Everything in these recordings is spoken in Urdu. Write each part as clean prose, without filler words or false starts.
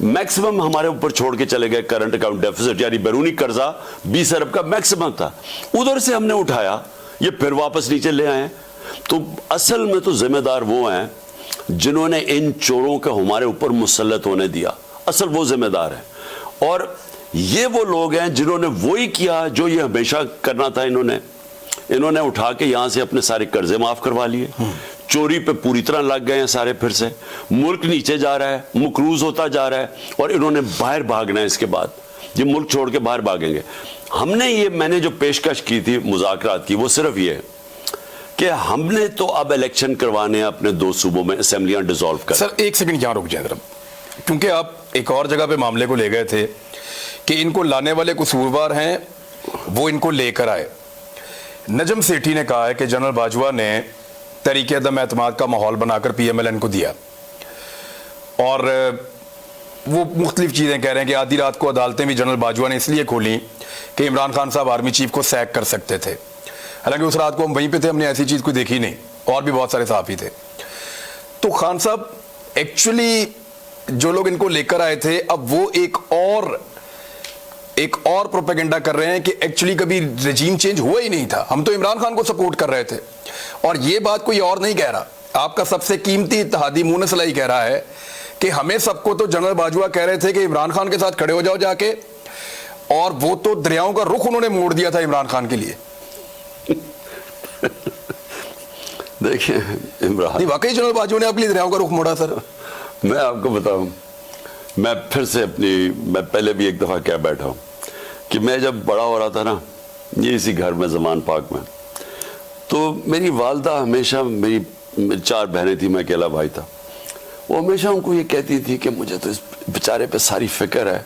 میکسیمم ہمارے اوپر چھوڑ کے چلے گئے کرنٹ اکاؤنٹ ڈیفیسٹ, یعنی بیرونی قرضہ 20 ارب کا میکسیمم تھا, ادھر سے ہم نے اٹھایا, یہ پھر واپس نیچے لے آئے. تو اصل میں تو ذمہ دار وہ ہیں جنہوں نے ان چوروں کا ہمارے اوپر مسلط ہونے دیا, اصل وہ ذمہ دار ہیں. اور یہ وہ لوگ ہیں جنہوں نے وہی کیا جو یہ ہمیشہ کرنا تھا. انہوں نے اٹھا کے یہاں سے اپنے سارے قرضے معاف کروا لیے, چوری پہ پوری طرح لگ گئے ہیں سارے. پھر سے ملک نیچے جا رہا ہے, مقروض ہوتا جا رہا ہے, اور انہوں نے باہر بھاگنا ہے. اس کے بعد یہ ملک چھوڑ کے باہر بھاگیں گے. میں نے جو پیشکش کی تھی مذاکرات کی, وہ صرف یہ ہے کہ ہم نے تو اب الیکشن کروانے ہیں اپنے 2 صوبوں میں, اسمبلیاں ڈیزالو کر. سر ایک سیکنڈ یہاں رک جائیں ذرا, کیونکہ آپ ایک اور جگہ پہ معاملے کو لے گئے تھے کہ ان کو لانے والے قصوروار ہیں, وہ ان کو لے کر آئے. نجم سیٹھی نے کہا ہے کہ جنرل باجوہ نے تحریک عدم اعتماد کا ماحول بنا کر پی ایم ایل این کو دیا, اور وہ مختلف چیزیں کہہ رہے ہیں کہ آدھی رات کو عدالتیں بھی جنرل باجوہ نے اس لیے کھولیں کہ عمران خان صاحب آرمی چیف کو سیک کر سکتے تھے. حالانکہ اس رات کو ہم وہیں پہ تھے, ہم نے ایسی چیز کوئی دیکھی نہیں, اور بھی بہت سارے صحافی تھے. تو خان صاحب ایکچولی جو لوگ ان کو لے کر آئے تھے, اب وہ ایک اور پروپیگنڈا کر رہے ہیں کہ ایکچولی کبھی رجیم چینج ہوا ہی نہیں تھا, ہم تو عمران خان کو سپورٹ کر رہے تھے. اور یہ بات کوئی اور نہیں کہہ رہا, آپ کا سب سے قیمتی اتحادی مونس علی کہہ رہا ہے کہ ہمیں سب کو تو جنرل باجوہ کہہ رہے تھے کہ عمران خان کے ساتھ کھڑے ہو جاؤ جا کے, اور وہ تو دریاؤں کا رخ انہوں نے موڑ دیا تھا عمران خان کے لیے. دیکھیں عمران, واقعی جنرل باجوہ نے اپنی دریاؤں کا رخ موڑا. سر میں آپ کو بتاؤں, میں پھر سے میں پہلے بھی ایک دفعہ کہہ بیٹھا ہوں کہ میں جب بڑا ہو رہا تھا نا, یہ اسی گھر میں زمان پاک میں, تو میری والدہ ہمیشہ, میری 4 بہنیں تھیں, میں اکیلا بھائی تھا, وہ ہمیشہ ان کو یہ کہتی تھی کہ مجھے تو اس بیچارے پہ ساری فکر ہے,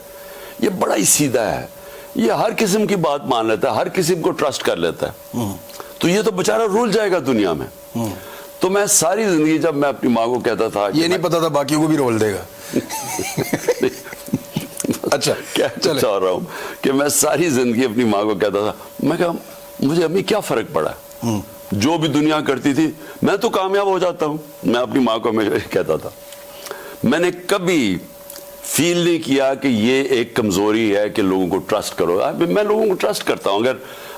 یہ بڑا ہی سیدھا ہے, یہ ہر قسم کی بات مان لیتا ہے, ہر قسم کو ٹرسٹ کر لیتا ہے, تو یہ تو بیچارہ رول جائے گا دنیا میں. تو میں ساری زندگی جب میں اپنی ماں کو کہتا تھا, یہ نہیں پتا تھا باقیوں کو بھی رول دے گا. اچھا کیا چاہ رہا ہوں کہ میں ساری زندگی اپنی ماں کو کہتا تھا, میں کہا مجھے امی کیا فرق پڑا ہے, جو بھی دنیا کرتی تھی میں تو کامیاب ہو جاتا ہوں. میں اپنی ماں کو ہمیشہ کہتا تھا. میں نے کبھی فیل نہیں کیا کہ یہ ایک کمزوری ہے کہ لوگوں کو ٹرسٹ کرو. میں لوگوں کو ٹرسٹ کرتا ہوں,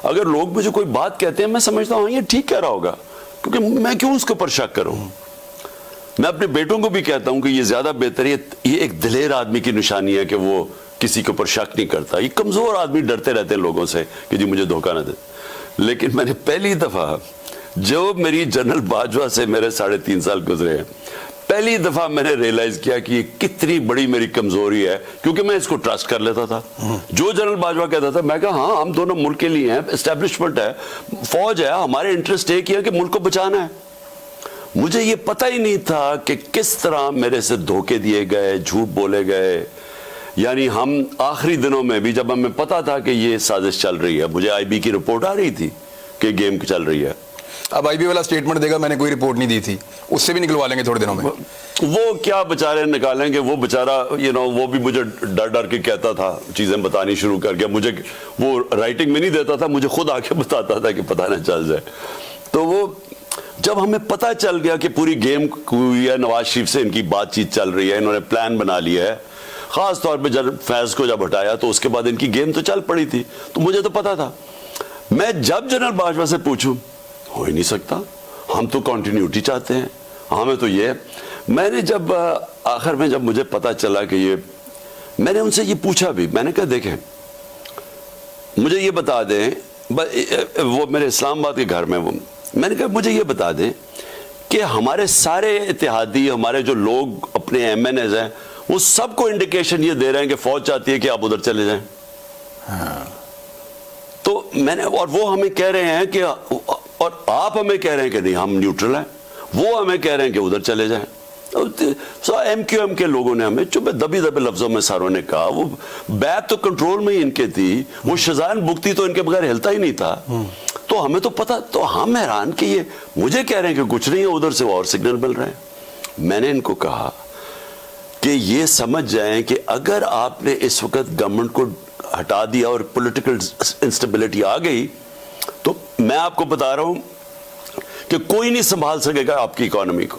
اگر لوگ مجھے کوئی بات کہتے ہیں میں سمجھتا ہوں یہ ٹھیک کہہ رہا ہوگا, کیونکہ میں کیوں اس کے اوپر شک کروں. میں اپنے بیٹوں کو بھی کہتا ہوں کہ یہ زیادہ بہتر ہے, یہ ایک دلیر آدمی کی نشانی ہے کہ وہ کسی کے اوپر شک نہیں کرتا. یہ کمزور آدمی ڈرتے رہتے ہیں لوگوں سے کہ جی مجھے دھوکہ نہ دے. لیکن میں نے پہلی دفعہ, جو میری جنرل باجوہ سے میرے 3.5 سال گزرے ہیں, پہلی دفعہ میں نے ریئلائز کیا کہ یہ کتنی بڑی میری کمزوری ہے, کیونکہ میں اس کو ٹرسٹ کر لیتا تھا. جو جنرل باجوہ کہتا تھا میں کہا ہاں ہم دونوں ملک کے لیے ہیں, اسٹیبلشمنٹ ہے, فوج ہے, ہمارے انٹرسٹ ایک ہی ہے کہ ملک کو بچانا ہے. مجھے یہ پتہ ہی نہیں تھا کہ کس طرح میرے سے دھوکے دیے گئے, جھوٹ بولے گئے. یعنی ہم آخری دنوں میں بھی جب ہمیں پتا تھا کہ یہ سازش چل رہی ہے, مجھے آئی بی کی رپورٹ آ رہی تھی کہ گیم چل رہی ہے. اب آئی بی والا سٹیٹمنٹ دے گا میں نے کوئی رپورٹ نہیں دی تھی, اس سے بھی نکلوا لیں گے تھوڑے دنوں میں. وہ کیا بچارے نکالیں گے, وہ بچارہ وہ بھی مجھے ڈر ڈر کے کہتا تھا, چیزیں بتانی شروع کر کے. مجھے وہ رائٹنگ میں نہیں دیتا تھا, مجھے خود آ کے بتاتا تھا کہ پتہ نہ چل جائے. تو وہ جب ہمیں پتہ چل گیا کہ پوری گیم ہوئی ہے, نواز شریف سے ان کی بات چیت چل رہی ہے, انہوں نے پلان بنا لیا ہے, خاص طور پہ جب فیض کو جب ہٹایا تو اس کے بعد ان کی گیم تو چل پڑی تھی, تو مجھے تو پتا تھا. میں جب جنرل باجوہ سے پوچھوں, ہو ہی نہیں سکتا, ہم تو کنٹینیوٹی چاہتے ہیں, ہمیں تو یہ. میں نے جب آخر میں جب مجھے پتا چلا کہ یہ, میں نے ان سے یہ پوچھا بھی, میں نے کہا دیکھیں مجھے یہ بتا دیں, وہ میرے اسلام آباد کے گھر میں, وہ میں نے کہا مجھے یہ بتا دیں کہ ہمارے سارے اتحادی, ہمارے جو لوگ اپنے ایم این ایز ہیں, وہ سب کو انڈیکیشن یہ دے رہے ہیں کہ فوج چاہتی ہے کہ آپ ادھر چلے جائیں. تو میں نے, اور وہ ہمیں کہہ رہے ہیں کہ, اور آپ ہمیں کہہ رہے ہیں کہ نہیں ہم نیوٹرل ہیں, وہ ہمیں کہہ رہے ہیں کہ ادھر چلے جائیں. ایم کیو ایم کے لوگوں نے ہمیں چپے دبی لفظوں میں ساروں نے کہا, وہ بیت تو کنٹرول میں ہی ان کے تھی, وہ شزان بکتی تو ان کے بغیر ہلتا ہی نہیں تھا. تو ہمیں تو پتا, تو ہم حیران کہ یہ مجھے کہہ رہے ہیں کہ کچھ نہیں ہے, ادھر سے اور سگنل مل رہے ہیں. میں نے ان کو کہا کہ یہ سمجھ جائیں کہ اگر آپ نے اس وقت گورنمنٹ کو ہٹا دیا اور پولیٹیکل انسٹیبلٹی آ گئی, تو میں آپ کو بتا رہا ہوں کہ کوئی نہیں سنبھال سکے گا آپ کی اکانومی کو.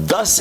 10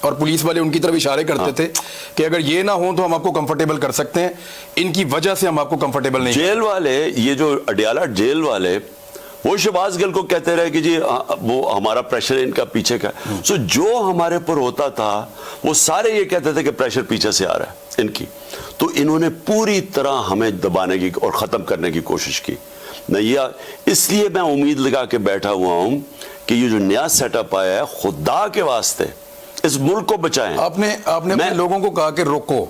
اور پولیس والے ان کی طرف اشارے کرتے تھے کہ اگر یہ نہ ہو تو ہم آپ کو کمفرٹیبل کر سکتے ہیں, ان کی وجہ سے ہم آپ کو کمفرٹیبل نہیں. جیل والے, یہ جو اڈیالہ جیل والے, وہ شہباز گل کو کہتے رہے کہ جی وہ ہمارا پریشر ان کا پیچھے کا. سو جو ہمارے پر ہوتا تھا وہ سارے یہ کہتے تھے کہ پریشر پیچھے سے آ رہا ہے ان کی. تو انہوں نے پوری طرح ہمیں دبانے کی اور ختم کرنے کی کوشش کی. اس لیے میں امید لگا کے بیٹھا ہوا ہوں کہ یہ جو نیا سیٹ اپ آیا ہے, خدا کے واسطے اس ملک کو بچائیں. آپ نے اپنے لوگوں کو کہا کہ روکو,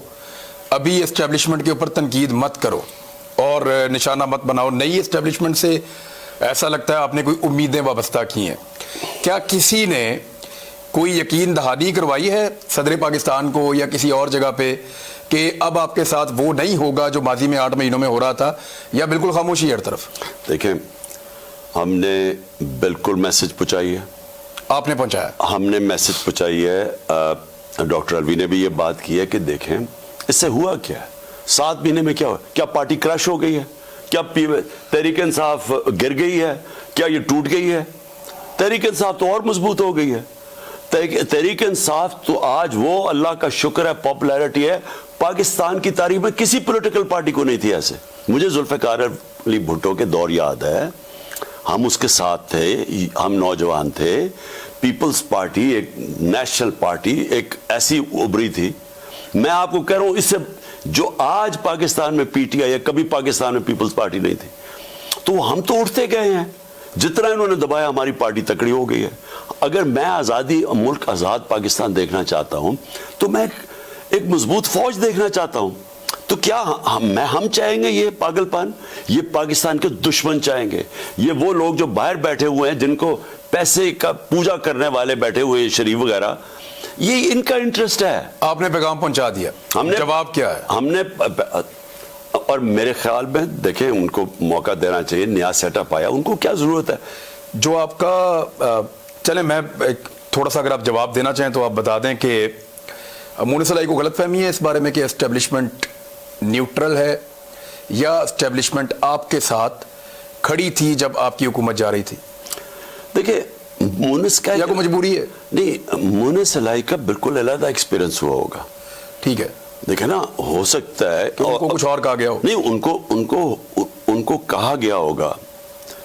ابھی اسٹیبلشمنٹ کے اوپر تنقید مت کرو اور نشانہ مت بناؤ. نئی اسٹیبلشمنٹ سے ایسا لگتا ہے آپ نے کوئی امیدیں وابستہ کی ہیں. کیا کسی نے کوئی یقین دہانی کروائی ہے صدر پاکستان کو یا کسی اور جگہ پہ کہ اب آپ کے ساتھ وہ نہیں ہوگا جو ماضی میں 8 مہینوں میں ہو رہا تھا, یا بالکل خاموشی ہے ہر طرف؟ دیکھیں, ہم نے بالکل میسج پہنچائی ہے. آپ نے پہنچایا؟ ہم نے میسج پہنچائی ہے. ڈاکٹر الوی نے بھی یہ بات کی ہے کہ دیکھیں اس سے ہوا کیا ہے, 7 مہینے میں کیا ہوا. کیا پارٹی کرش ہو گئی ہے؟ کیا تحریک انصاف گر گئی ہے؟ کیا یہ ٹوٹ گئی ہے؟ تحریک انصاف تو اور مضبوط ہو گئی ہے. تحریک انصاف تو آج وہ اللہ کا شکر ہے پاپولیرٹی ہے, پاکستان کی تاریخ میں کسی پولیٹیکل پارٹی کو نہیں تھی ایسے. مجھے ذوالفقار علی بھٹو کے دور یاد ہے, ہم اس کے ساتھ تھے, ہم نوجوان تھے. پیپلز پارٹی ایک نیشنل پارٹی ایک ایسی ابھری تھی. میں آپ کو کہہ رہا ہوں اس سے جو آج پاکستان میں پی ٹی آئی ہے, کبھی پاکستان میں پیپلز پارٹی نہیں تھی. تو ہم تو اٹھتے گئے ہیں, جتنا انہوں نے دبایا ہماری پارٹی تکڑی ہو گئی ہے. اگر میں آزادی, ملک آزاد پاکستان دیکھنا چاہتا ہوں تو میں ایک مضبوط فوج دیکھنا چاہتا ہوں. تو کیا ہم چاہیں گے یہ پاگل پن؟ یہ پاکستان کے دشمن چاہیں گے. یہ وہ لوگ جو باہر بیٹھے ہوئے ہیں, جن کو پیسے کا پوجا کرنے والے بیٹھے ہوئے شریف وغیرہ, یہ ان کا انٹرسٹ ہے. آپ نے پیغام پہنچا دیا, ہم نے جواب کیا ہے؟ ہم نے, اور میرے خیال میں دیکھیں ان کو موقع دینا چاہیے. نیا سیٹ اپ آیا, ان کو کیا ضرورت ہے جو آپ کا. چلیں میں تھوڑا سا اگر آپ جواب دینا چاہیں تو آپ بتا دیں کہ مونس علائی کو غلط فہمی ہے اس بارے میں کہ اسٹیبلشمنٹ نیوٹرل ہے, یا اسٹیبلشمنٹ آپ کے ساتھ کھڑی تھی جب آپ کی حکومت جا رہی تھی؟ دیکھیں مونس کا, یا کوئی مجبوری ہے؟ نہیں, مونس علائی کا بالکل علیحدہ ایکسپیرنس ہوا ہوگا. ٹھیک ہے, دیکھیں نا, ہو سکتا ہے ان کو کچھ اور کہا گیا ہو. نہیں, ان کو کہا گیا ہوگا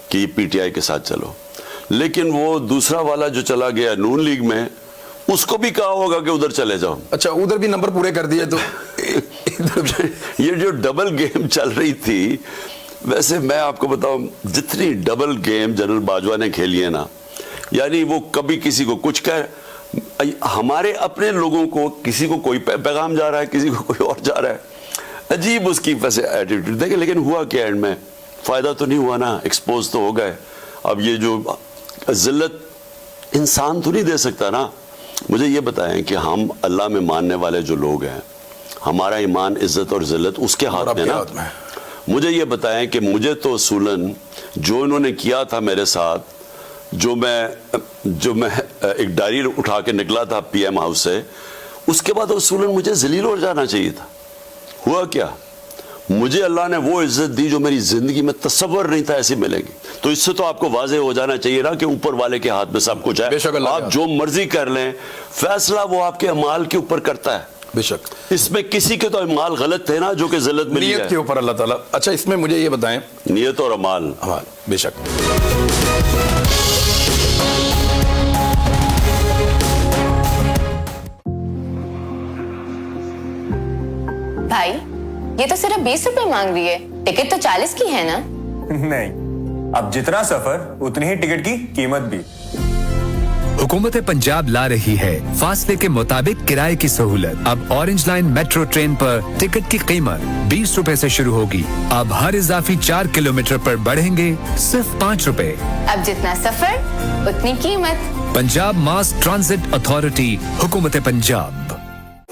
کہ یہ پی ٹی آئی کے ساتھ چلو, لیکن وہ دوسرا والا جو چلا گیا نون لیگ میں, اس کو بھی کہا ہوگا کہ ادھر چلے جاؤ. اچھا, ادھر بھی نمبر پورے کر دیے تو یہ جو ڈبل گیم چل رہی تھی, ویسے میں آپ کو بتاؤں جتنی ڈبل گیم جنرل باجوہ نے کھیلی ہے نا, یعنی وہ کبھی کسی کو کچھ کہہ, ہمارے اپنے لوگوں کو کسی کو کوئی پیغام جا رہا ہے, کسی کو کوئی اور جا رہا ہے. عجیب اس کی ویسے ایٹیٹیوڈ دیکھیں. لیکن ہوا کیا اینڈ میں, فائدہ تو نہیں ہوا نا, ایکسپوز تو ہو گئے. اب یہ جو ذلت انسان تو نہیں دے سکتا نا. مجھے یہ بتائیں کہ ہم اللہ میں ماننے والے جو لوگ ہیں, ہمارا ایمان, عزت اور ذلت اس کے ہاتھ میں نا. مجھے یہ بتائیں کہ مجھے تو اصولاً جو انہوں نے کیا تھا میرے ساتھ, جو میں ایک ڈائری اٹھا کے نکلا تھا پی ایم ہاؤس سے, اس کے بعد اصولاً مجھے ذلیل ہو جانا چاہیے تھا. ہوا کیا, مجھے اللہ نے وہ عزت دی جو میری زندگی میں تصور نہیں تھا ایسی ملے گی. تو اس سے تو آپ کو واضح ہو جانا چاہیے نا کہ اوپر والے کے ہاتھ میں سب کچھ ہے. آپ جو مرضی کر لیں, فیصلہ وہ آپ کے اعمال کے اوپر کرتا ہے. بے شک اس میں کسی کے تو اعمال غلط تھے نا, جو کہ ذلت ملی ہے نیت کے اوپر اللہ تعالیٰ. اچھا, اس میں مجھے یہ بتائیں, نیت اور اعمال. بے شک. بھائی یہ تو صرف 20 روپے مانگ رہی ہے, ٹکٹ تو 40 کی ہے نا؟ نہیں, اب جتنا سفر اتنی ہی ٹکٹ کی قیمت بھی. حکومت پنجاب لا رہی ہے فاصلے کے مطابق کرائے کی سہولت. اب اورنج لائن میٹرو ٹرین پر ٹکٹ کی قیمت 20 روپے سے شروع ہوگی. اب ہر اضافی 4 کلومیٹر پر بڑھیں گے صرف 5 روپے. اب جتنا سفر اتنی قیمت. پنجاب ماس ٹرانزٹ اتھارٹی, حکومت پنجاب.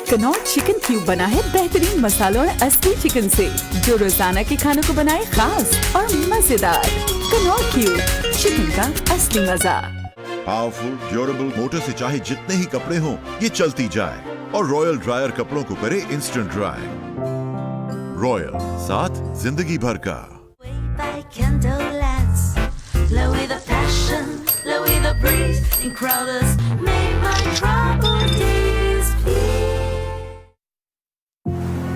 کناٹ چکن کیوب بنا ہے بہترین مسالوں اور اصلی چکن سے, جو روزانہ کے کھانوں کو بنائے خاص اور مزیدار. کناٹ کیوب, چکن کا اصلی مزہ. پاورفل ڈیوریبل موٹر سے چاہے جتنے ہی کپڑے ہوں یہ چلتی جائے, اور رائل ڈرائر کپڑوں کو کرے انسٹنٹ ڈرائی. رائل, ساتھ زندگی بھر کا. Crowders made my trouble deep.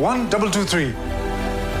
1223।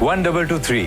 1223।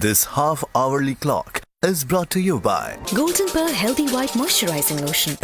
This half-hourly clock is brought to you by Golden Pearl Healthy White Moisturizing Lotion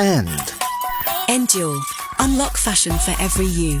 And Endure, unlock fashion for every you.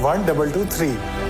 1223।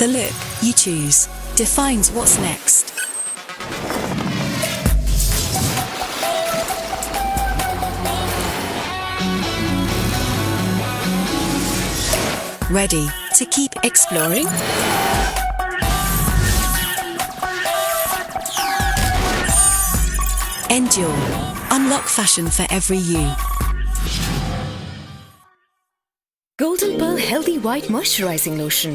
The look you choose defines what's next. Ready to keep exploring? Endure. Unlock fashion for every you. Golden Pearl Healthy White Moisturizing Lotion,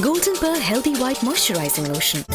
Golden Pearl Healthy White Moisturizing Lotion।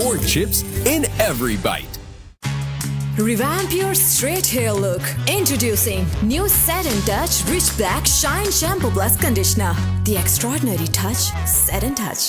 more chips in every bite। Revamp your straight hair look. Introducing new Set and Touch Rich Black Shine Shampoo Plus Conditioner. The extraordinary touch, Set and Touch.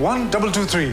1223।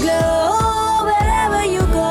Glow wherever you go।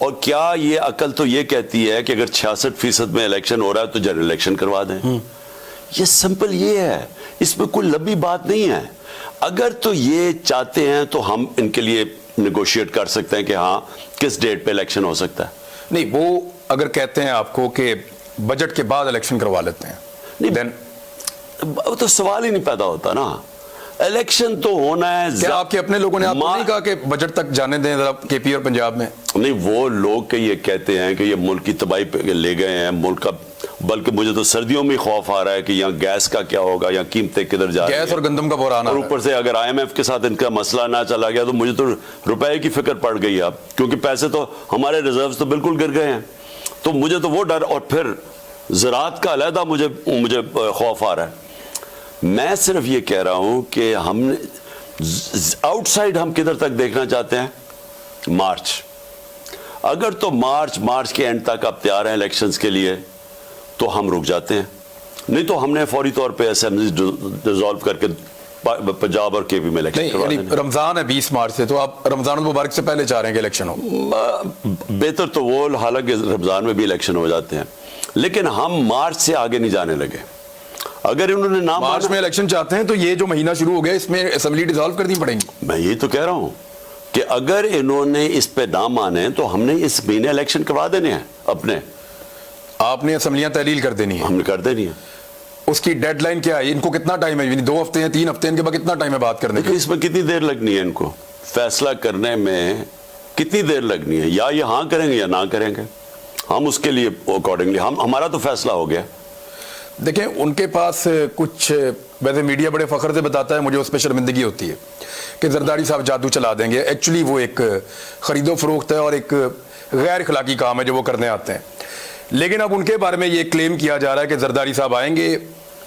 اور کیا یہ عقل تو یہ کہتی ہے کہ اگر 66% میں الیکشن ہو رہا ہے تو جنرل الیکشن کروا دیں؟ یہ سمپل یہ ہے، اس میں کوئی لمبی بات نہیں ہے. اگر تو یہ چاہتے ہیں تو ہم ان کے لیے نیگوشیٹ کر سکتے ہیں کہ ہاں کس ڈیٹ پہ الیکشن ہو سکتا ہے. نہیں، وہ اگر کہتے ہیں آپ کو کہ بجٹ کے بعد الیکشن کروا لیتے ہیں، نہیں تو سوال ہی نہیں پیدا ہوتا نا. الیکشن تو ہونا ہے. کیا آپ کے اپنے لوگوں نے آپ کو نہیں کہا کہ بجٹ تک جانے دیں ذرا کے پی اور پنجاب میں؟ نہیں، وہ لوگ یہ کہتے ہیں کہ یہ ملک کی تباہی پہ لے گئے ہیں ملک کا، بلکہ مجھے تو سردیوں میں خوف آ رہا ہے کہ یہاں گیس کا کیا ہوگا، یا قیمتیں کدھر جا رہی ہیں، گیس اور گندم کا بحران، اور اوپر سے اگر آئی ایم ایف کے ساتھ ان کا مسئلہ نہ چلا گیا تو مجھے تو روپے کی فکر پڑ گئی اب، کیونکہ پیسے تو ہمارے ریزروز تو بالکل گر گئے ہیں. تو مجھے تو وہ ڈر، اور پھر زراعت کا علیحدہ مجھے خوف آ رہا ہے. میں صرف یہ کہہ رہا ہوں کہ ہم نے آؤٹ سائڈ ہم کدھر تک دیکھنا چاہتے ہیں؟ مارچ. اگر تو مارچ کے اینڈ تک آپ تیار ہیں الیکشنز کے لیے تو ہم رک جاتے ہیں، نہیں تو ہم نے فوری طور پہ اسمبلی ڈیزالو کر کے پنجاب اور کے پی میں الیکشن کروا دینا. رمضان ہے 20 مارچ سے، تو آپ رمضان المبارک سے پہلے چاہ رہے ہیں کہ الیکشن ہو؟ بہتر تو وہ، حالانکہ رمضان میں بھی الیکشن ہو جاتے ہیں، لیکن ہم مارچ سے آگے نہیں جانے لگے. اگر انہوں نے مارچ میں الیکشن چاہتے ہیں تو یہ جو مہینہ شروع ہو گیا اس میں اسمبلی ڈیزالو کرنی پڑیں گی. میں یہی تو کہہ رہا ہوں کہ اگر انہوں نے اس پہ نہ مانے تو ہم نے اس مہینے الیکشن کروا دینے ہیں اپنے. آپ نے اسمبلیاں تحلیل کر دینی ہیں؟ ہم نے کر دینی ہے. اس کی ڈیڈ لائن کیا ہے؟ ان کو کتنا ٹائم ہے؟ 2 ہفتے ہیں، 3 ہفتے ہیں، ان کے بعد کتنا ٹائم ہے بات کرنے کا؟ اس میں کتنی دیر لگنی ہے ان کو فیصلہ کرنے میں؟ کتنی دیر لگنی ہے؟ یا یہ ہاں کریں گے یا نہ کریں گے. ہم اس کے لیے اکارڈنگلی ہمارا تو فیصلہ ہو گیا. دیکھیں ان کے پاس کچھ، ویسے میڈیا بڑے فخر سے بتاتا ہے، مجھے اس پہ شرمندگی ہوتی ہے کہ زرداری صاحب جادو چلا دیں گے. ایکچولی وہ ایک خرید و فروخت ہے اور ایک غیر اخلاقی کام ہے جو وہ کرنے آتے ہیں. لیکن اب ان کے بارے میں یہ کلیم کیا جا رہا ہے کہ زرداری صاحب آئیں گے،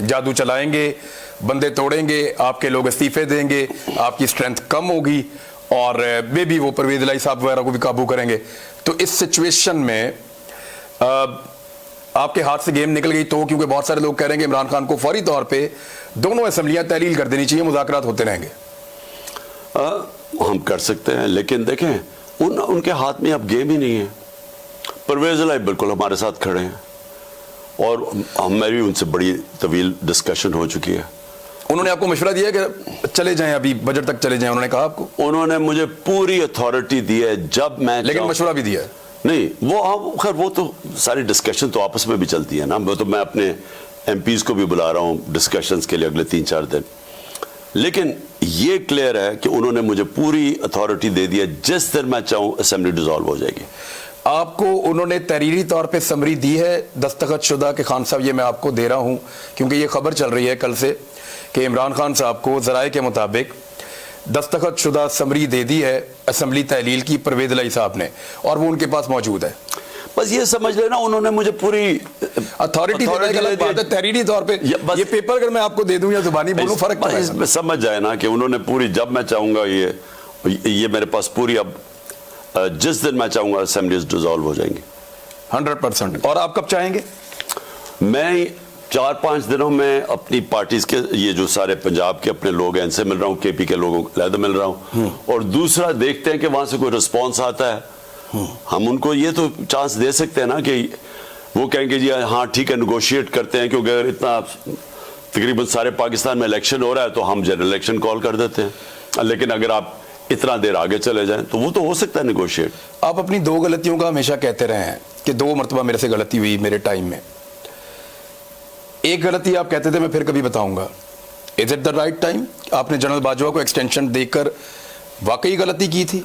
جادو چلائیں گے، بندے توڑیں گے، آپ کے لوگ استعفے دیں گے، آپ کی اسٹرینتھ کم ہوگی، اور بے بھی وہ پرویز الہی صاحب وغیرہ کو بھی قابو کریں گے. تو اس سچویشن میں آپ کے ہاتھ سے گیم نکل گئی تو، کیونکہ بہت سارے لوگ کہہ رہے ہیں کہ عمران خان کو فوری طور پہ دونوں اسمبلیاں تحلیل کر دینی چاہیے، مذاکرات ہوتے رہیں گے. ہم کر سکتے ہیں، لیکن دیکھیں ان کے ہاتھ میں اب گیم ہی نہیں ہے. پرویز الہی بالکل ہمارے ساتھ کھڑے ہیں، اور ہماری ان سے بڑی طویل ڈسکشن ہو چکی ہے. انہوں نے آپ کو مشورہ دیا کہ چلے جائیں، ابھی بجٹ تک چلے جائیں؟ انہوں نے کہا آپ کو؟ انہوں نے مجھے پوری اتھارٹی دی ہے جب میں، لیکن مشورہ بھی دیا ہے؟ نہیں، وہ خیر وہ تو ساری ڈسکشن تو آپس میں بھی چلتی ہے نا. وہ تو میں اپنے ایم پیز کو بھی بلا رہا ہوں ڈسکشنز کے لیے اگلے 3-4 دن. لیکن یہ کلیئر ہے کہ انہوں نے مجھے پوری اتھارٹی دے دی ہے، جس دن میں چاہوں اسمبلی ڈیزالو ہو جائے گی. آپ کو انہوں نے تحریری طور پہ سمری دی ہے دستخط شدہ کہ خان صاحب یہ میں آپ کو دے رہا ہوں؟ کیونکہ یہ خبر چل رہی ہے کل سے کہ عمران خان صاحب کو ذرائع کے مطابق دستخط شدہ سمری دے دی ہے اسمبلی تحلیل کی پرویز الہی صاحب نے، اور وہ ان کے پاس موجود ہے. بس یہ سمجھ لینا انہوں نے مجھے پوری اتھارٹی تحریری طور پہ. یہ پیپر اگر میں آپ کو دے دوں یا زبانی بولوں فرق پڑے گا؟ میں سمجھ جائے نا کہ انہوں نے پوری، جب میں چاہوں گا یہ میرے پاس پوری، اب جس دن میں چاہوں گا اسمبلیز ڈیزالو ہو جائیں گی 100%. اور آپ کب چاہیں گے؟ میں 4-5 دنوں میں اپنی پارٹیز کے، یہ جو سارے پنجاب کے اپنے لوگ ہیں ان سے مل رہا ہوں، کے پی کے لوگوں کو علیحدہ مل رہا ہوں، اور دوسرا دیکھتے ہیں کہ وہاں سے کوئی رسپانس آتا ہے. ہم ان کو یہ تو چانس دے سکتے ہیں نا کہ وہ کہیں گے جی ہاں ٹھیک ہے نیگوشیٹ کرتے ہیں، کیونکہ اگر اتنا تقریباً سارے پاکستان میں الیکشن ہو رہا ہے تو ہم جنرل الیکشن کال کر دیتے ہیں. لیکن اگر آپ اتنا دیر آگے چلے جائیں تو وہ تو ہو سکتا ہے نیگوشیٹ. آپ اپنی 2 غلطیوں کا ہمیشہ کہتے رہے ہیں کہ 2 مرتبہ میرے سے غلطی ہوئی میرے ٹائم میں. ایک غلطی آپ کہتے تھے میں پھر کبھی بتاؤں گا، is it the right time? آپ نے جنرل باجوہ کو ایکسٹینشن دے کر واقعی غلطی کی تھی؟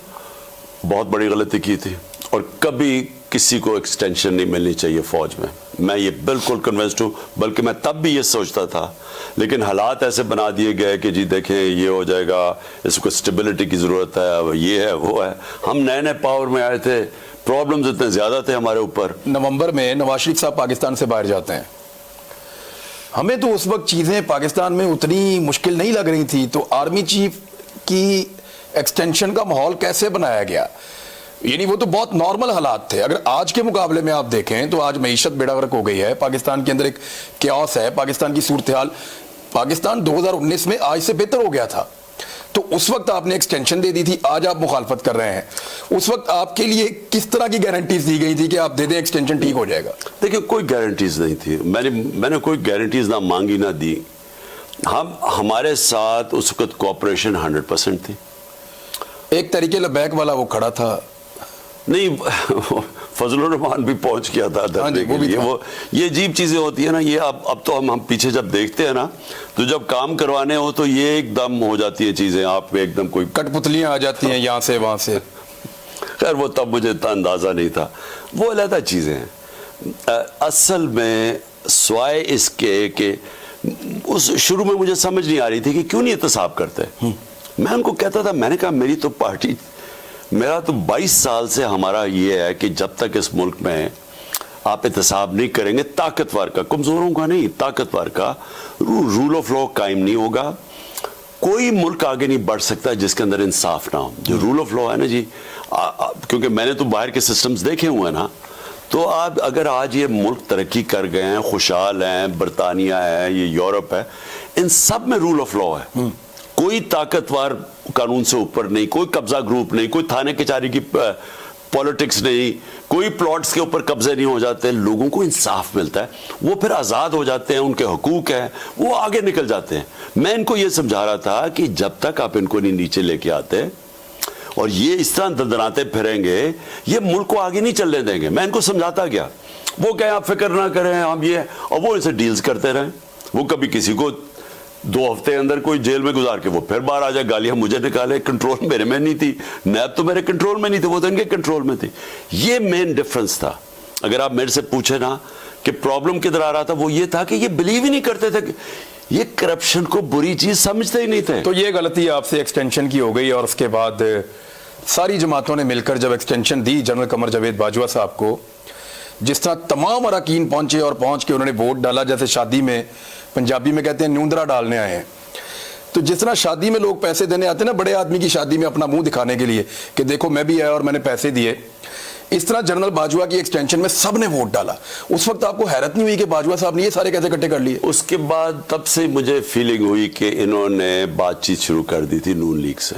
بہت بڑی غلطی کی تھی، اور کبھی کسی کو ایکسٹینشن نہیں ملنی چاہیے فوج میں. میں یہ بالکل کنونسڈ ہوں، بلکہ میں تب بھی یہ سوچتا تھا، لیکن حالات ایسے بنا دیے گئے کہ جی دیکھیں یہ ہو جائے گا، اس کو اسٹیبلٹی کی ضرورت ہے، یہ ہے وہ ہے. ہم نئے پاور میں آئے تھے، پرابلمز اتنے زیادہ تھے ہمارے اوپر. نومبر میں نواز شریف صاحب پاکستان سے باہر جاتے ہیں. ہمیں تو اس وقت چیزیں پاکستان میں اتنی مشکل نہیں لگ رہی تھی، تو آرمی چیف کی ایکسٹینشن کا ماحول کیسے بنایا گیا؟ یعنی وہ تو بہت نارمل حالات تھے. اگر آج کے مقابلے میں آپ دیکھیں تو آج معیشت بیڑا غرق ہو گئی ہے، پاکستان کے اندر ایک کیوس ہے، پاکستان کی صورتحال پاکستان 2019 میں آج سے بہتر ہو گیا تھا. تو اس وقت آپ نے ایکسٹینشن دے دی تھی, آج آپ مخالفت کر رہے ہیں. اس وقت آپ کے لیے کس طرح کی گارنٹیز دی گئی تھی کہ آپ دے دیں ایکسٹینشن ٹھیک ہو جائے گا؟ دیکھیں کوئی گارنٹیز نہیں تھی, میں نے کوئی گارنٹیز نہ مانگی نہ دی. ہمارے ساتھ اس وقت کوآپریشن 100% تھی. ایک طریقے لبیک والا وہ کھڑا تھا, نہیں فضل الرحمان بھی پہنچ گیا تھا دھرنے کے لیے. وہ یہ عجیب چیزیں ہوتی ہیں نا, یہ اب تو ہم پیچھے جب دیکھتے ہیں نا تو جب کام کروانے ہو تو یہ ایک دم ہو جاتی ہیں چیزیں, آپ میں ایک دم کوئی کٹ پتلیاں آ جاتی ہیں یہاں سے وہاں سے. خیر وہ تب مجھے اتنا اندازہ نہیں تھا, وہ علیحدہ چیزیں ہیں. اصل میں سوائے اس کے کہ اس شروع میں مجھے سمجھ نہیں آ رہی تھی کہ کیوں نہیں احتساب کرتے. میں ان کو کہتا تھا, میں نے کہا میری تو پارٹی, میرا تو 22 سال سے ہمارا یہ ہے کہ جب تک اس ملک میں آپ احتساب نہیں کریں گے, طاقتور کا, کمزوروں کا نہیں, طاقتور کا رول آف لا قائم نہیں ہوگا. کوئی ملک آگے نہیں بڑھ سکتا جس کے اندر انصاف نہ ہو. جو رول آف لا ہے نا جی, کیونکہ میں نے تو باہر کے سسٹمز دیکھے ہوئے ہیں نا, تو آپ اگر آج یہ ملک ترقی کر گئے ہیں, خوشحال ہیں, برطانیہ ہے, یہ یورپ ہے, ان سب میں رول آف لا ہے. کوئی طاقتور قانون سے اوپر نہیں, کوئی قبضہ گروپ نہیں, کوئی تھانے کچہری کی پولیٹکس نہیں, کوئی پلاٹس کے اوپر قبضے نہیں ہو جاتے. لوگوں کو انصاف ملتا ہے, وہ پھر آزاد ہو جاتے ہیں, ان کے حقوق ہیں, وہ آگے نکل جاتے ہیں. میں ان کو یہ سمجھا رہا تھا کہ جب تک آپ ان کو نہیں نیچے لے کے آتے اور یہ اس طرح دندناتے پھریں گے, یہ ملک کو آگے نہیں چلنے دیں گے. میں ان کو سمجھاتا گیا, وہ کہیں آپ فکر نہ کریں, ہم یہ, اور وہ ان سے ڈیلز کرتے رہیں. وہ کبھی کسی کو 2 ہفتے اندر کوئی جیل میں گزار کے وہ پھر باہر آ جائے, گالیاں مجھے نکالے. کنٹرول میرے میں نہیں تھی, نیب تو میرے کنٹرول میں نہیں تھی, وہ تو ان کے کنٹرول میں تھی. یہ مین ڈفرنس تھا. اگر آپ میرے سے پوچھیں نا کہ پرابلم کدھر آ رہا تھا, وہ یہ تھا کہ یہ بلیو ہی نہیں کرتے تھے, یہ کرپشن کو بری چیز سمجھتے ہی نہیں تھے. تو یہ غلطی آپ سے ایکسٹینشن کی ہو گئی, اور اس کے بعد ساری جماعتوں نے مل کر جب ایکسٹینشن دی جنرل قمر جاوید باجوہ صاحب کو, جس طرح تمام اراکین پہنچے اور پہنچ کے انہوں نے ووٹ ڈالا, جیسے شادی میں پنجابی میں کہتے ہیں نیوندرا ڈالنے آئے ہیں. تو جس طرح شادی میں لوگ پیسے دینے آتے ہیں نا بڑے آدمی کی شادی میں اپنا منہ دکھانے کے لیے کہ دیکھو میں بھی آیا اور میں نے پیسے دیے, اس طرح جنرل باجوہ کی ایکسٹینشن میں سب نے ووٹ ڈالا. اس وقت آپ کو حیرت نہیں ہوئی کہ باجوہ صاحب نے یہ سارے کیسے اکٹھے کر لیے؟ اس کے بعد تب سے مجھے فیلنگ ہوئی کہ انہوں نے بات چیت شروع کر دی تھی نون لیگ سے.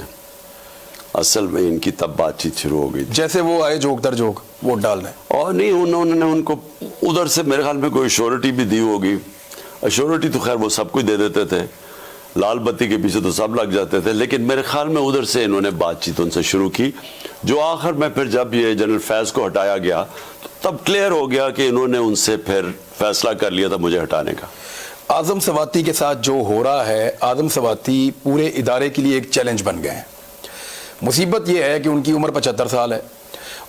اصل میں ان کی تب بات چیت شروع ہو گئی تھی, جیسے وہ آئے جوک در جوک ووٹ ڈالنے, اور نہیں انہوں نے ان کو ادھر سے میرے خیال میں کوئی ایشورٹی بھی دی ہوگی. ایشورٹی تو خیر وہ سب کو دے دیتے تھے, لال بتی کے پیچھے تو سب لگ جاتے تھے, لیکن میرے خیال میں ادھر سے انہوں نے بات چیت ان سے شروع کی, جو آخر میں پھر جب یہ جنرل فیض کو ہٹایا گیا تو تب کلیئر ہو گیا کہ انہوں نے ان سے پھر فیصلہ کر لیا تھا مجھے ہٹانے کا. اعظم سواتی کے ساتھ جو ہو رہا ہے, اعظم سواتی پورے ادارے کے لیے ایک چیلنج بن گئے ہیں. مصیبت یہ ہے کہ ان کی عمر 75 سال ہے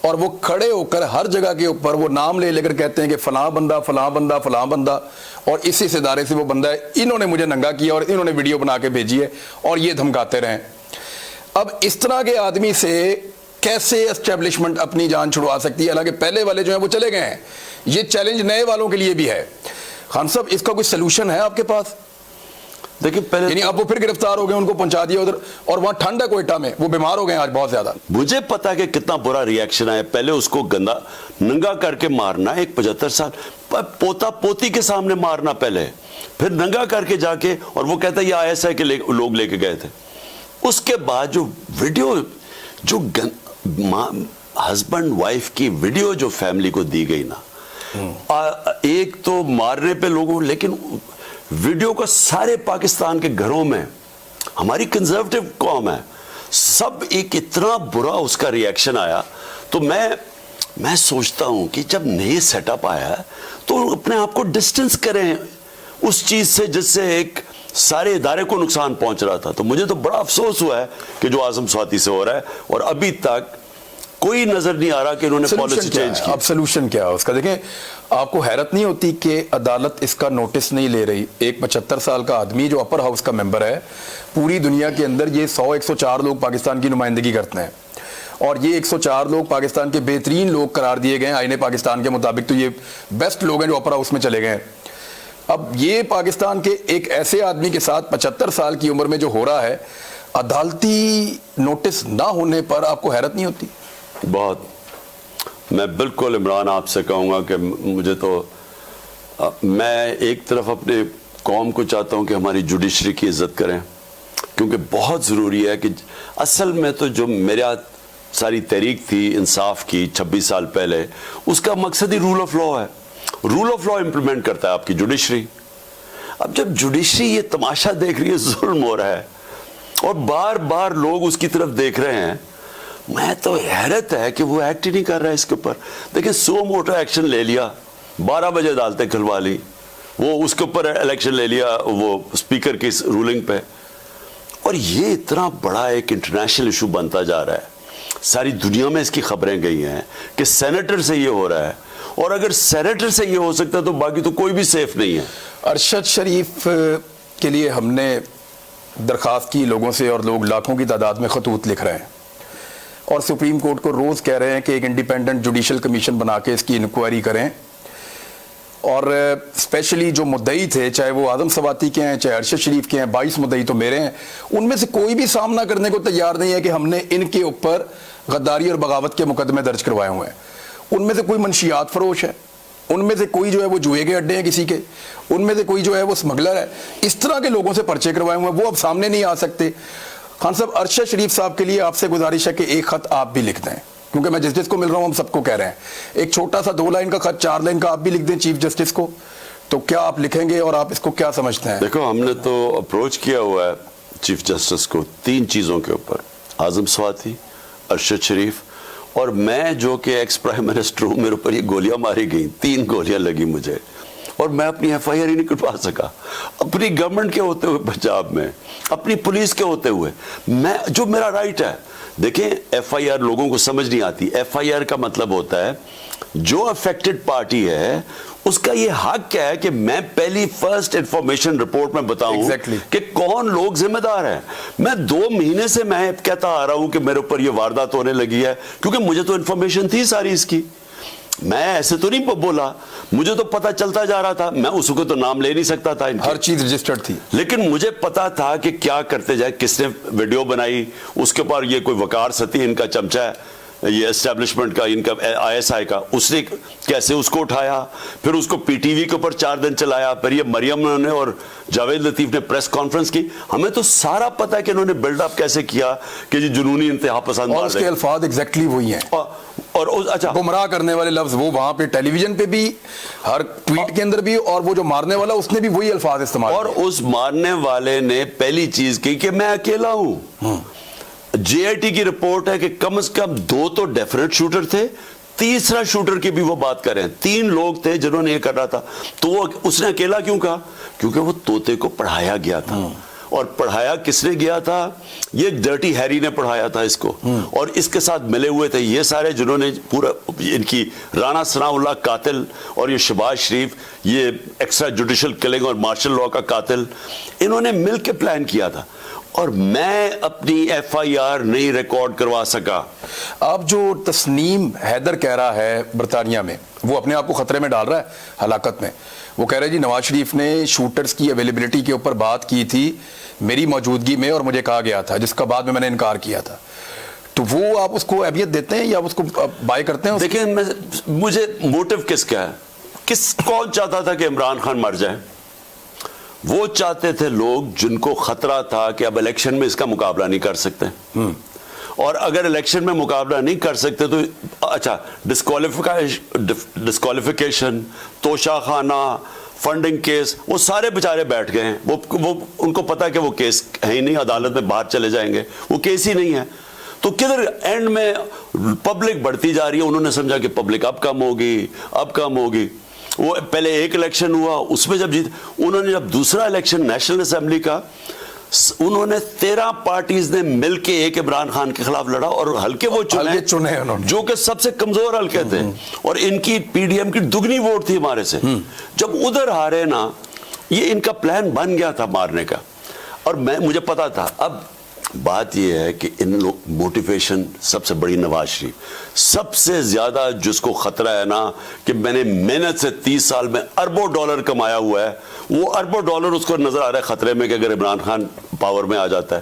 اور وہ کھڑے ہو کر ہر جگہ کے اوپر وہ نام لے کر کہتے ہیں کہ فلاں بندہ فلاں بندہ فلاں بندہ, اور اس ادارے سے وہ بندہ ہے, انہوں نے مجھے ننگا کیا اور انہوں نے ویڈیو بنا کے بھیجی ہے, اور یہ دھمکاتے رہیں. اب اس طرح کے آدمی سے کیسے اسٹیبلشمنٹ اپنی جان چھڑوا سکتی ہے؟ حالانکہ پہلے والے جو ہیں وہ چلے گئے ہیں. یہ چیلنج نئے والوں کے لیے بھی ہے. خان صاحب اس کا کوئی سلوشن ہے آپ کے پاس؟ دیکھیں پہلے یعنی اب وہ پھر گرفتار ہو گئے, ان کو پہنچا دیا ادھر, اور وہاں ٹھنڈ ہے کوئٹہ میں, وہ بیمار ہو گئے آج بہت زیادہ. مجھے پتا کہ کتنا برا ریاکشن آیا. پہلے اس کو گندا ننگا کر کے مارنا, ایک 75 سال پوتا پوتی کے سامنے مارنا پہلے, پھر ننگا کر کے جا کے, اور وہ کہتا ہے یہ ISI کے لوگ لے کے گئے تھے. اس کے بعد جو ویڈیو, جو ہسبینڈ وائف کی ویڈیو جو فیملی کو دی گئی نا, ایک تو مارنے پہ لوگوں, لیکن ویڈیو کا سارے پاکستان کے گھروں میں, ہماری کنزرویٹو قوم ہے, سب ایک اتنا برا اس کا ریاکشن آیا. تو میں سوچتا ہوں کہ جب نئے سیٹ اپ آیا ہے تو اپنے آپ کو ڈسٹنس کریں اس چیز سے جس سے ایک سارے ادارے کو نقصان پہنچ رہا تھا. تو مجھے تو بڑا افسوس ہوا ہے کہ جو اعظم سواتی سے ہو رہا ہے, اور ابھی تک کوئی نظر نہیں آ رہا کہ انہوں نے پالیسی چینج کی. اب سلوشن کیا ہے اس کا؟ دیکھیں آپ کو حیرت نہیں ہوتی کہ عدالت اس کا نوٹس نہیں لے رہی؟ ایک 75 سال کا آدمی جو اپر ہاؤس کا ممبر ہے, پوری دنیا کے اندر یہ 100-104 لوگ پاکستان کی نمائندگی کرتے ہیں, اور یہ 104 لوگ پاکستان کے بہترین لوگ قرار دیے گئے ہیں آئین پاکستان کے مطابق. تو یہ بیسٹ لوگ ہیں جو اپر ہاؤس میں چلے گئے ہیں. اب یہ پاکستان کے ایک ایسے آدمی کے ساتھ 75 سال کی عمر میں جو ہو رہا ہے, عدالتی نوٹس نہ ہونے پر آپ کو حیرت نہیں ہوتی؟ بہت. میں بالکل عمران آپ سے کہوں گا کہ مجھے تو, میں ایک طرف اپنے قوم کو چاہتا ہوں کہ ہماری جوڈیشری کی عزت کریں, کیونکہ بہت ضروری ہے کہ اصل میں تو جو میرے ہاتھ ساری تحریک تھی انصاف کی 26 سال پہلے، اس کا مقصد ہی رول آف لا ہے. رول آف لا امپلیمنٹ کرتا ہے آپ کی جوڈیشری. اب جب جوڈیشری یہ تماشا دیکھ رہی ہے ظلم ہو رہا ہے اور بار بار لوگ اس کی طرف دیکھ رہے ہیں، میں تو حیرت ہے کہ وہ ایکٹ ہی نہیں کر رہا ہے اس کے اوپر. دیکھیں سو موٹا ایکشن لے لیا، 12 بجے عدالتیں کھلوا لی، وہ اس کے اوپر الیکشن لے لیا وہ اسپیکر کی رولنگ پہ. اور یہ اتنا بڑا ایک انٹرنیشنل ایشو بنتا جا رہا ہے، ساری دنیا میں اس کی خبریں گئی ہیں کہ سینیٹر سے یہ ہو رہا ہے، اور اگر سینیٹر سے یہ ہو سکتا ہے تو باقی تو کوئی بھی سیف نہیں ہے. ارشد شریف کے لیے ہم نے درخواست کی لوگوں سے، اور لوگ لاکھوں کی تعداد میں خطوط لکھ رہے ہیں اور سپریم کورٹ کو روز کہہ رہے ہیں کہ ایک انڈیپینڈنٹ جوڈیشل کمیشن بنا کے اس کی انکوائری کریں. اور اسپیشلی جو مدعی تھے، چاہے وہ اعظم سواتی کے ہیں چاہے ارشد شریف کے ہیں، 22 مدعی تو میرے ہیں، ان میں سے کوئی بھی سامنا کرنے کو تیار نہیں ہے کہ ہم نے ان کے اوپر غداری اور بغاوت کے مقدمے درج کروائے ہوئے ہیں. ان میں سے کوئی منشیات فروش ہے، ان میں سے کوئی جو ہے وہ جوئے کے اڈے ہیں کسی کے، ان میں سے کوئی جو ہے وہ اسمگلر ہے. اس طرح کے لوگوں سے پرچے کروائے ہوئے ہیں، وہ اب سامنے نہیں آ سکتے. خان صاحب، ارشد شریف صاحب کے لیے آپ سے گزارش ہے کہ ایک خط آپ بھی لکھ دیں، کیونکہ میں جس کو مل رہا ہوں ہم سب کو کہہ رہے ہیں، ایک چھوٹا سا 2 لائن کا خط 4 لائن کا آپ بھی لکھ دیں چیف جسٹس کو. تو کیا آپ لکھیں گے اور آپ اس کو کیا سمجھتے ہیں؟ دیکھو ہم نے تو اپروچ کیا ہوا ہے چیف جسٹس کو 3 چیزوں کے اوپر، اعظم سواتی، ارشد شریف اور میں جو کہ ایکس پرائم منسٹر ہوں. میرے اوپر یہ گولیاں ماری گئیں، 3 گولیاں لگی مجھے، اور میں اپنی ایف آئی آر ہی نہیں کٹوا سکا. اپنی گورنمنٹ کے ہوتے ہوئے پنجاب میں، اپنی پولیس کے ہوتے ہوئے، میں جو میرا رائٹ ہے. دیکھیں ایف آئی آر لوگوں کو سمجھ نہیں آتی. ایف آئی آر کا مطلب ہوتا ہے جو افیکٹڈ پارٹی ہے اس کا یہ حق ہے کہ میں پہلی فرسٹ انفارمیشن رپورٹ میں بتاؤں کہ کون لوگ ذمہ دار ہیں. میں 2 مہینے سے میں کہتا آ رہا ہوں کہ میرے اوپر یہ واردات ہونے لگی ہے، کیونکہ مجھے تو انفارمیشن تھی ساری اس کی. میں ایسے تو نہیں بولا، مجھے تو پتا چلتا جا رہا تھا. میں اس کو تو نام لے نہیں سکتا تھا، ہر چیز رجسٹرڈ تھی، لیکن مجھے پتا تھا کہ کیا کرتے جائے. کس نے ویڈیو بنائی، اس کے اوپر یہ کوئی وقار ستی ان کا چمچہ ہے، یہ اسٹیبلشمنٹ کا، ان کا آئی ایس آئی کا، اس نے کیسے اس کو اٹھایا، پھر اس کو پی ٹی وی کے اوپر 4 دن چلایا، پھر یہ مریم نے اور جاوید لطیف نے پریس کانفرنس کی. ہمیں تو سارا پتا ہے کہ انہوں نے بلڈ اپ کیسے کیا کہ یہ جنونی انتہا پسند، اور اس کے الفاظ ایگزیکٹلی وہی ہیں. اور اچھا گمراہ کرنے والے لفظ وہ وہاں پہ ٹیلی ویژن پہ بھی، ہر ٹویٹ کے اندر بھی، اور وہ جو مارنے والا اس نے بھی وہی الفاظ استعمال. اور اس مارنے والے نے پہلی چیز کی کہ میں اکیلا ہوں. جے آئی ٹی کی رپورٹ ہے کہ کم از کم 2 تو ڈیفینیٹ شوٹر تھے، تیسرا شوٹر کی بھی وہ بات کریں. 3 لوگ تھے جنہوں نے یہ کر رہا تھا. تو وہ اس نے اکیلا کیوں کہا؟ کیونکہ وہ طوطے کو پڑھایا گیا تھا. اور پڑھایا کس نے گیا تھا؟ یہ ڈرٹی ہیری نے پڑھایا تھا اس کو. اور اس کے ساتھ ملے ہوئے تھے یہ سارے جنہوں نے پورا ان کی رانا ثناء اللہ قاتل اور یہ شہباز شریف، یہ ایکسٹرا جوڈیشل کلنگ اور مارشل لاء کا قاتل، انہوں نے مل کے پلان کیا تھا. اور میں اپنی ایف آئی آر نہیں ریکارڈ کروا سکا. آپ جو تسنیم حیدر کہہ رہا ہے برطانیہ میں، وہ اپنے آپ کو خطرے میں ڈال رہا ہے ہلاکت میں. وہ کہہ رہے جی نواز شریف نے شوٹرز کی اویلیبلٹی کے اوپر بات کی تھی میری موجودگی میں، اور مجھے کہا گیا تھا، جس کا بعد میں نے انکار کیا تھا. تو وہ آپ اس کو اہمیت دیتے ہیں یا اس کو بائی کرتے ہیں؟ دیکھیں مجھے موٹیو کس کا ہے؟ کون چاہتا تھا کہ عمران خان مر جائے؟ وہ چاہتے تھے لوگ جن کو خطرہ تھا کہ اب الیکشن میں اس کا مقابلہ نہیں کر سکتے. اور اگر الیکشن میں مقابلہ نہیں کر سکتے تو اچھا ڈسکوالیفیکیشن، توشہ خانہ، فنڈنگ کیس، وہ سارے بیچارے بیٹھ گئے ہیں. وہ ان کو پتا کہ وہ کیس ہے ہی نہیں، عدالت میں باہر چلے جائیں گے، وہ کیس ہی نہیں ہے. تو کدھر اینڈ میں پبلک بڑھتی جا رہی ہے. انہوں نے سمجھا کہ پبلک اب کم ہوگی. وہ پہلے ایک الیکشن ہوا، اس میں جب جیت، انہوں نے جب دوسرا الیکشن نیشنل اسمبلی کا، انہوں نے 13 پارٹیز نے مل کے ایک عمران خان کے خلاف لڑا اور حلقے وہ چنے جو کہ سب سے کمزور حلقے تھے. اور ان کی پی ڈی ایم کی دگنی ووٹ تھی ہمارے سے. جب ادھر ہارے نا، یہ ان کا پلان بن گیا تھا مارنے کا. اور مجھے پتا تھا. اب بات یہ ہے کہ ان لوگ موٹیویشن سب سے بڑی نواز شریف، سب سے زیادہ جس کو خطرہ ہے نا کہ میں نے محنت سے 30 سال میں اربوں ڈالر کمایا ہوا ہے، وہ اربوں ڈالر اس کو نظر آ رہا ہے خطرے میں کہ اگر عمران خان پاور میں آ جاتا ہے.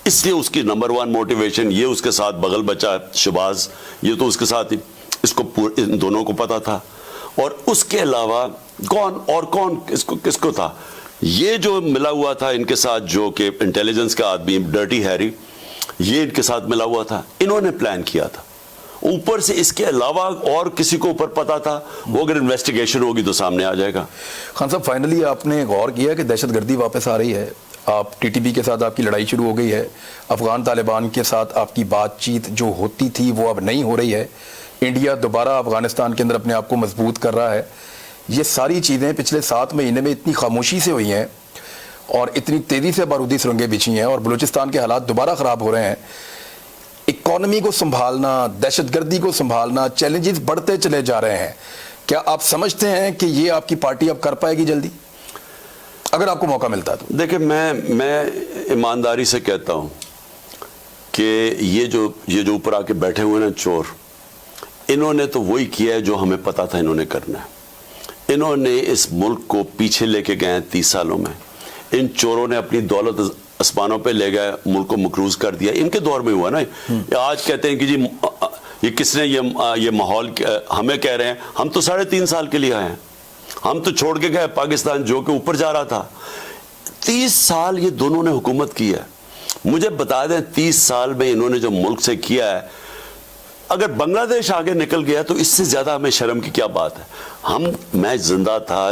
اس لیے اس کی نمبر 1 موٹیویشن یہ اس کے ساتھ بغل بچہ شہباز، یہ تو اس کے ساتھ ہی اس کو ان دونوں کو پتا تھا. اور اس کے علاوہ کون کس کو تھا یہ جو ملا ہوا تھا ان کے ساتھ, جو کہ انٹیلیجنس کا آدمی ڈرٹی ہیری, یہ ان کے ساتھ ملا ہوا تھا, انہوں نے پلان کیا تھا. اوپر سے اس کے علاوہ اور کسی کو اوپر پتا تھا, وہ اگر انویسٹیگیشن ہوگی تو سامنے آ جائے گا. خان صاحب, فائنلی آپ نے غور کیا کہ دہشت گردی واپس آ رہی ہے, آپ ٹی ٹی پی کے ساتھ آپ کی لڑائی شروع ہو گئی ہے, افغان طالبان کے ساتھ آپ کی بات چیت جو ہوتی تھی وہ اب نہیں ہو رہی ہے, انڈیا دوبارہ افغانستان کے اندر اپنے آپ کو مضبوط کر رہا ہے. یہ ساری چیزیں پچھلے 7 مہینے میں اتنی خاموشی سے ہوئی ہیں اور اتنی تیزی سے بارودی سرنگیں بچھی ہیں, اور بلوچستان کے حالات دوبارہ خراب ہو رہے ہیں. اکانومی کو سنبھالنا, دہشت گردی کو سنبھالنا, چیلنجز بڑھتے چلے جا رہے ہیں. کیا آپ سمجھتے ہیں کہ یہ آپ کی پارٹی اب کر پائے گی جلدی, اگر آپ کو موقع ملتا تو؟ دیکھیں, میں ایمانداری سے کہتا ہوں کہ یہ جو اوپر آ کے بیٹھے ہوئے نا چور, انہوں نے تو وہی کیا ہے جو ہمیں پتا تھا انہوں نے کرنا ہے. انہوں نے اس ملک کو پیچھے لے کے گئے 30 سالوں میں. ان چوروں نے اپنی دولت اسمانوں پہ لے گئے, ملک کو مقروض کر دیا. ان کے دور میں ہوا نا. آج کہتے ہیں کہ جی یہ کس نے یہ ماحول ہمیں کہہ رہے ہیں, ہم تو 3.5 سال کے لیے آئے ہیں, ہم تو چھوڑ کے گئے پاکستان جو کہ اوپر جا رہا تھا. 30 سال یہ دونوں نے حکومت کی ہے. مجھے بتا دیں 30 سال میں انہوں نے جو ملک سے کیا ہے, اگر بنگلہ دیش آگے نکل گیا تو اس سے زیادہ ہمیں شرم کی کیا بات ہے. میں زندہ تھا,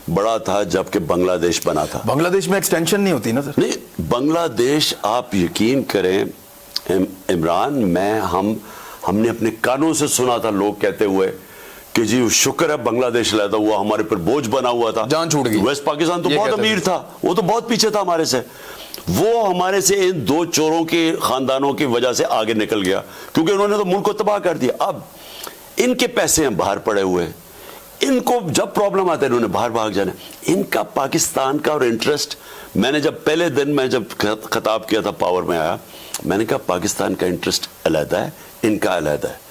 بڑا تھا جب کہ بنگلہ دیش بنا تھا. بنگلہ دیش میں ایکسٹینشن نہیں ہوتی نا سر؟ نہیں, بنگلہ دیش آپ یقین کریں عمران, ہم نے اپنے کانوں سے سنا تھا لوگ کہتے ہوئے کہ جی شکر ہے بنگلہ دیش لیتا ہوا, ہمارے پر بوجھ بنا ہوا تھا, جان چھوٹ گئی. ویسٹ پاکستان تو بہت امیر تھا, وہ تو بہت پیچھے تھا ہمارے سے. وہ ہمارے سے ان 2 چوروں کے خاندانوں کی وجہ سے آگے نکل گیا, کیونکہ انہوں نے تو ملک کو تباہ کر دیا. اب ان کے پیسے ہیں باہر پڑے ہوئے, ان کو جب پرابلم آتا ہے انہوں نے باہر بھاگ جانا. ان کا پاکستان کا اور انٹرسٹ, میں نے جب پہلے دن میں جب خطاب کیا تھا پاور میں آیا, میں نے کہا پاکستان کا انٹرسٹ علیحدہ ہے, ان کا علیحدہ ہے.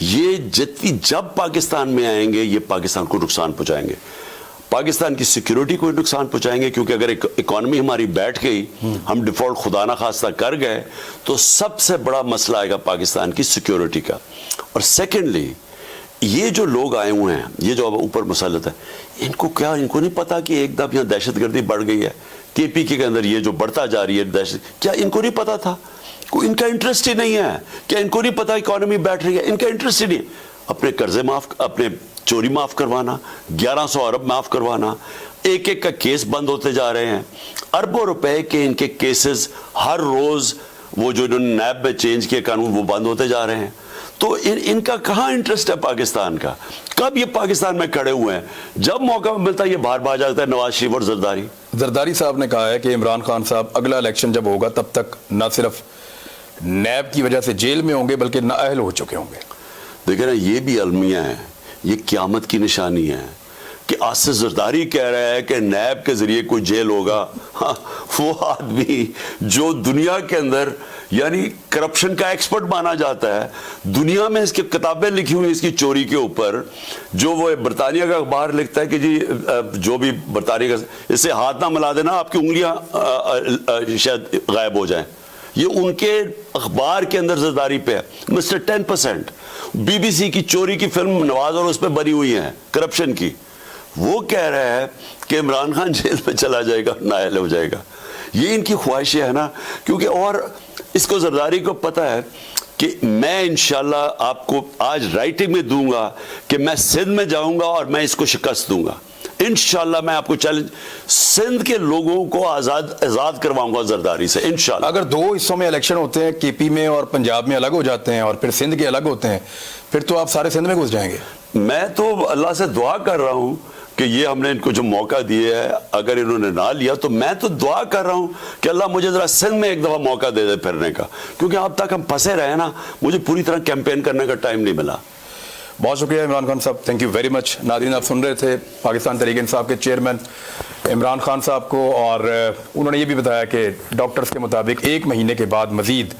یہ جب پاکستان میں آئیں گے یہ پاکستان کو نقصان پہنچائیں گے, پاکستان کی سیکیورٹی کو نقصان پہنچائیں گے, کیونکہ اگر اکانومی ہماری بیٹھ گئی, ہم ڈیفالٹ خدا نہ خواستہ کر گئے, تو سب سے بڑا مسئلہ آئے گا پاکستان کی سیکیورٹی کا. اور سیکنڈلی یہ جو لوگ آئے ہوئے ہیں, یہ جو اب اوپر مسلط ہے, ان کو نہیں پتا کہ ایک دم یہاں دہشت گردی بڑھ گئی ہے, کے پی کے اندر یہ جو بڑھتا جا رہی ہے دہشت, کیا ان کو نہیں پتا تھا؟ ان کا انٹرسٹ ہی نہیں ہے. کیا ان کو نہیں پتا اکانومی بیٹھ رہی ہے؟ ان کا انٹرسٹ ہی نہیں. اپنے قرضے اپنے چوری معاف کروانا, 1100 ارب معاف کروانا, ایک کا کیس بند ہوتے جا رہے ہیں, اربوں روپے کے ان کے کیسز ہر روز, وہ جو انہوں نے نیب میں چینج کیا قانون, وہ بند ہوتے جا رہے ہیں. تو ان کا کہاں انٹرسٹ ہے پاکستان کا؟ کب یہ پاکستان میں کھڑے ہوئے ہیں؟ جب موقع ملتا ہے یہ باہر بھاگ جاتا ہے. نواز شریف اور زرداری صاحب نے کہا ہے کہ عمران خان صاحب اگلا الیکشن جب ہوگا تب تک نہ صرف نیب کی وجہ سے جیل میں ہوں گے بلکہ نااہل ہو چکے ہوں گے. دیکھیں نا, یہ بھی المیہ ہے, یہ قیامت کی نشانی ہے کہ آصف زرداری کہہ رہا ہے کہ نیب کے ذریعے کوئی جیل ہوگا. وہ آدمی جو دنیا کے اندر یعنی کرپشن کا ایکسپرٹ مانا جاتا ہے, دنیا میں اس کی کتابیں لکھی ہوئی اس کی چوری کے اوپر, جو وہ برطانیہ کا اخبار لکھتا ہے کہ جی جو بھی برطانیہ کا, اس سے ہاتھ نہ ملا دینا آپ کی انگلیاں شاید غائب ہو جائیں. یہ ان کے اخبار کے اندر زرداری پہ ہے. مسٹر 10%. بی بی سی کی چوری کی فلم نواز اور اس پہ بنی ہوئی ہے کرپشن کی. وہ کہہ رہا ہے کہ عمران خان جیل میں چلا جائے گا, نااہل ہو جائے گا. یہ ان کی خواہشیں ہے نا, کیونکہ اور اس کو زرداری کو پتہ ہے کہ میں انشاءاللہ آپ کو آج رائٹنگ میں دوں گا کہ میں سندھ میں جاؤں گا اور میں اس کو شکست دوں گا. انشاءاللہ میں آپ کو چیلنج, سندھ کے لوگوں کو آزاد کرواؤں گا زرداری سے انشاءاللہ. اگر 2 حصوں میں الیکشن ہوتے ہیں, کے پی میں اور پنجاب میں الگ ہو جاتے ہیں اور پھر سندھ کے الگ ہوتے ہیں, پھر تو آپ سارے سندھ میں گھس جائیں گے. میں تو اللہ سے دعا کر رہا ہوں کہ یہ ہم نے ان کو جو موقع دیے ہے, اگر انہوں نے نہ لیا تو میں تو دعا کر رہا ہوں کہ اللہ مجھے ذرا سندھ میں ایک دفعہ موقع دے دے پھرنے کا, کیونکہ اب تک ہم پھنسے رہے نا, مجھے پوری طرح کیمپین کرنے کا ٹائم نہیں ملا. بہت شکریہ عمران خان صاحب, تھینک یو ویری مچ. ناظرین آپ سن رہے تھے پاکستان تحریک انصاف کے چیئرمین عمران خان صاحب کو, اور انہوں نے یہ بھی بتایا کہ ڈاکٹرز کے مطابق 1 مہینے کے بعد مزید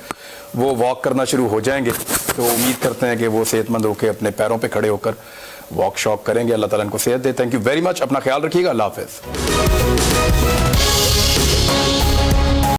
وہ واک کرنا شروع ہو جائیں گے. تو امید کرتے ہیں کہ وہ صحت مند ہو کے اپنے پیروں پہ کھڑے ہو کر واک شاک کریں گے. اللہ تعالیٰ ان کو صحت دے. تھینک یو ویری مچ, اپنا خیال رکھیے گا. اللہ حافظ.